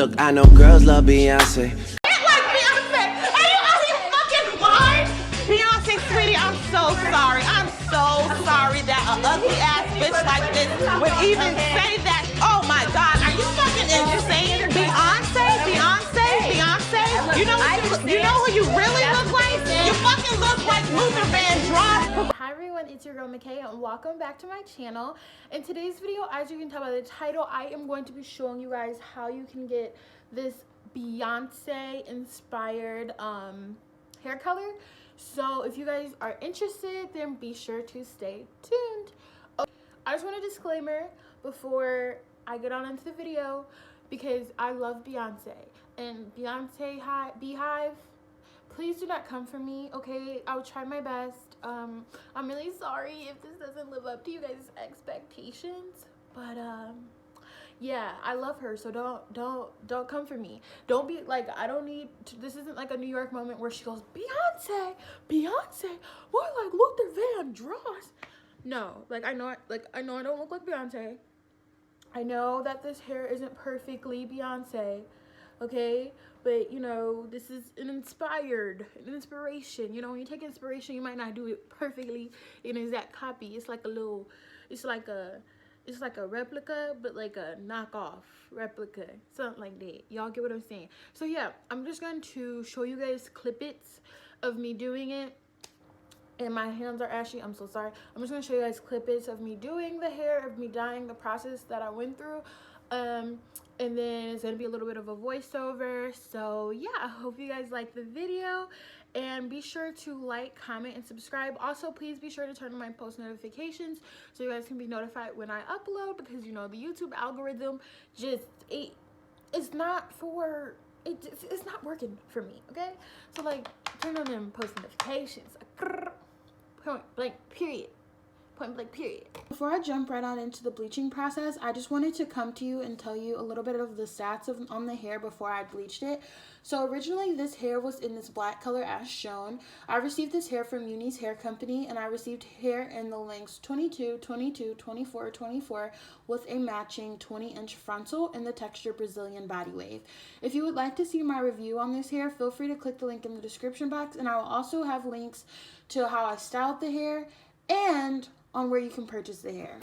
Look, I know girls love Beyonce. Like Beyonce. Are you out of your fucking mind? Beyonce, sweetie, I'm so sorry. I'm so sorry that an ugly ass bitch like this would even say that. Oh my God, are you fucking insane? Beyonce, Beyonce, Beyonce. You know who you really look like? You fucking look like Luther Vandross. Hi everyone, it's your girl MaKayla and welcome back to my channel. In today's video, as you can tell by the title, I am going to be showing you guys how you can get this Beyonce inspired hair color. So if you guys are interested, then be sure to stay tuned. Okay, I just want a disclaimer before I get on into the video because I love Beyonce and Beyonce Beehive. Please do not come for me, okay? I will try my best. I'm really sorry if this doesn't live up to you guys' expectations, but yeah, I love her, so don't come for me. Don't be like, I don't need to, this isn't like a New York moment where she goes, Beyonce, more like Luther Vandross. No, like I know I don't look like Beyonce. I know that this hair isn't perfectly Beyonce, okay? But, you know, this is an inspiration. You know, when you take inspiration, you might not do it perfectly in exact copy. It's like a little, it's like a replica, but like a knockoff replica, something like that. Y'all get what I'm saying? So yeah, I'm just going to show you guys clippets of me doing it. And my hands are ashy, I'm so sorry. I'm just gonna show you guys clippets of me doing the hair, of me dyeing, the process that I went through. And then it's gonna be a little bit of a voiceover. So yeah, I hope you guys like the video and be sure to like, comment, and subscribe. Also, please be sure to turn on my post notifications so you guys can be notified when I upload, because you know the YouTube algorithm just it's not working for me, okay? So like turn on them post notifications. Point blank period. Before I jump right on into the bleaching process, I just wanted to come to you and tell you a little bit of the stats on the hair before I bleached it. So originally this hair was in this black color as shown. I received this hair from Unice Hair Company, and I received hair in the lengths 22, 22, 24, 24 with a matching 20-inch frontal in the texture Brazilian body wave. If you would like to see my review on this hair, feel free to click the link in the description box, and I will also have links to how I styled the hair and on where you can purchase the hair.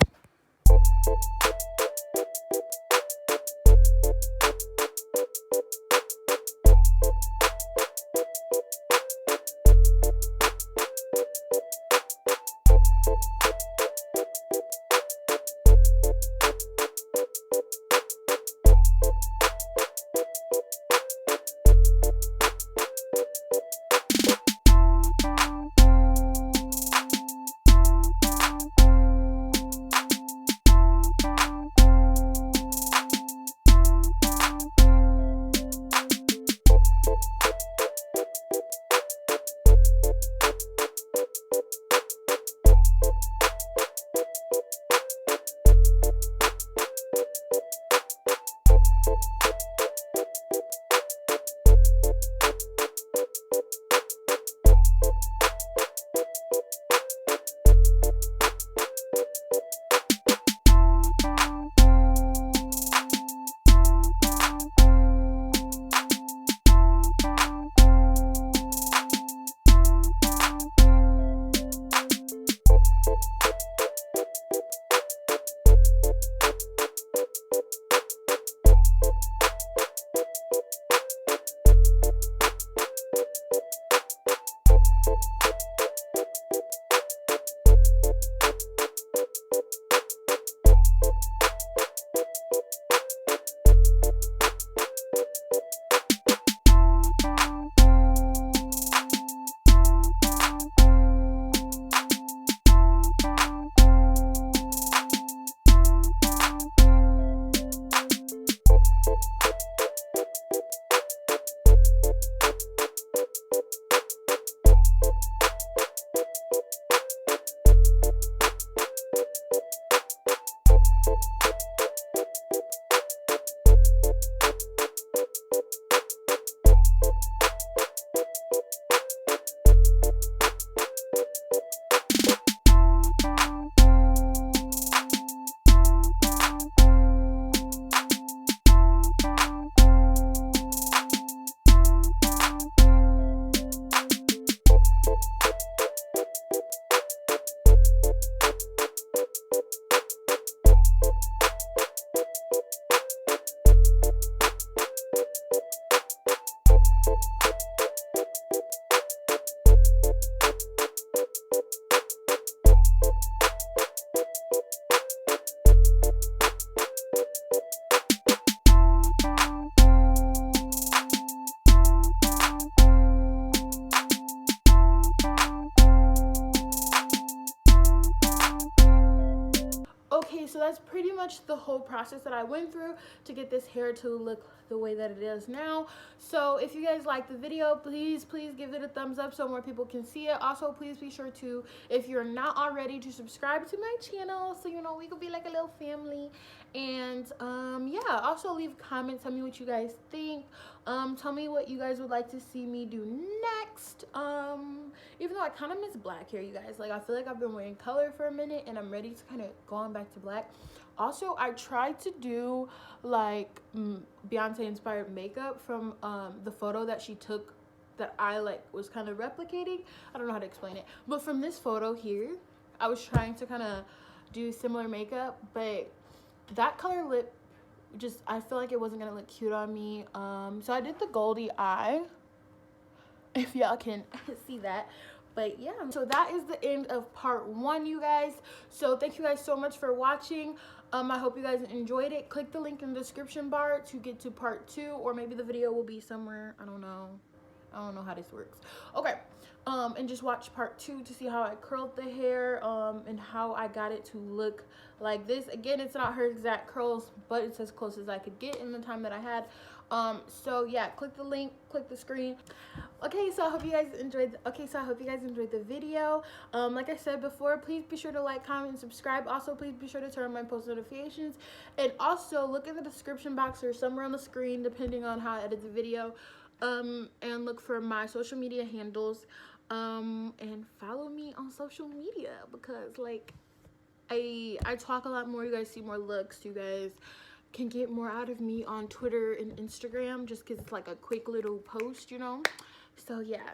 that's pretty much the whole process that I went through to get this hair to look the way that it is now. So if you guys like the video, please give it a thumbs up so more people can see it. Also, please be sure to, if you're not already, to subscribe to my channel so you know we could be like a little family. And yeah, also leave comments, tell me what you guys think. Tell me what you guys would like to see me do next. Even though I kind of miss black hair, you guys, like I feel like I've been wearing color for a minute and I'm ready to kind of go on back to black. Also, I tried to do like Beyonce inspired makeup from the photo that she took that I like was kind of replicating. I don't know how to explain it, but from this photo here, I was trying to kind of do similar makeup, but that color lip just, I feel like it wasn't gonna look cute on me. So I did the Goldie eye, if y'all can see that. But yeah, so that is the end of part 1, you guys. So thank you guys so much for watching. I hope you guys enjoyed it. Click the link in the description bar to get to part 2, or maybe the video will be somewhere. I don't know how this works. Okay, and just watch part 2 to see how I curled the hair, and how I got it to look like this. Again, it's not her exact curls, but it's as close as I could get in the time that I had. So yeah, click the link, click the screen. Okay, so I hope you guys enjoyed the video. Like I said before, please be sure to like, comment, and subscribe. Also, please be sure to turn on my post notifications, and also look in the description box or somewhere on the screen depending on how I edit the video, and look for my social media handles, and follow me on social media, because like I talk a lot more. You guys see more looks. You guys can get more out of me on Twitter and Instagram, just because it's like a quick little post, you know. So yeah,